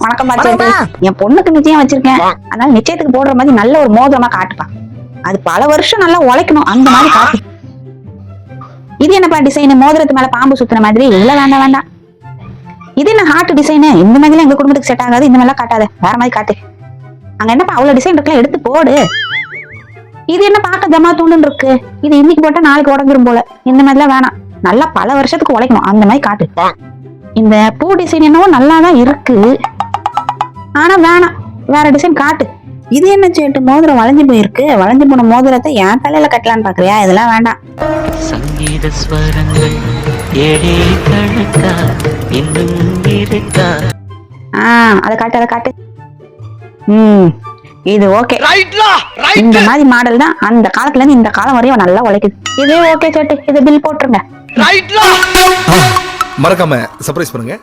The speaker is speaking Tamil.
வணக்கம் பாச்சேட்டு. என் பொண்ணுக்கு நிச்சயம் வச்சிருக்கேன். அதனால நிச்சயத்துக்கு போடுற மாதிரி நல்ல ஒரு மோதிரமா காட்டுப்பா. அது பல வருஷம் நல்லா உழைக்கணும், அந்த மாதிரி காட்டு. இது என்னப்பா டிசைன்? மோதிரத்து மேல பாம்பு சுத்துற மாதிரி. இல்ல வேண்டாம் வேண்டாம். இது என்ன ஹார்ட் டிசைனு? இந்த மாதிரிலாம் எங்க குடும்பத்துக்கு செட் ஆகாது. இந்த மாதிரிலாம் காட்டாத, வேற மாதிரி காட்டு. அங்க என்னப்பா அவ்வளவு டிசைன் இருக்கலாம், எடுத்து போடு. இது என்ன பார்க்க ஜமா தூண்டுன்னு இருக்கு? இது இன்னைக்கு போட்டா நாளைக்கு உடஞ்சிரும் போல. இந்த மாதிரிலாம் வேணாம், நல்லா பல வருஷத்துக்கு உழைக்கணும், அந்த மாதிரி காட்டு. இந்த பூ டிசைன் என்னவோ நல்லாதான் இருக்கு, ஆனா வேணாம், வேற டிசைன் காட்டு. இது என்ன சேட்டு, மோதிரம் வளைஞ்சு போயிருக்கு. வளைஞ்சு போன மோதிரத்தை என் தலையில கட்டலான்னு பாக்குறியா? இதெல்லாம் வேண்டாம். சங்கீத ஸ்வரங்கள் ஏழே கணக்கா இன்னும் இருக்கா? அதை காட்டு, அதை காட்டு. இது ஓகே. இந்த மாதிரி மாடல் தான் அந்த காலத்துல இருந்து இந்த காலம் வரையும் நல்லா உழைக்குது. இது ஓகே சேட்டு, இது பில் போட்டுருங்க. மறக்காம சர்ப்ரைஸ் பண்ணுங்க.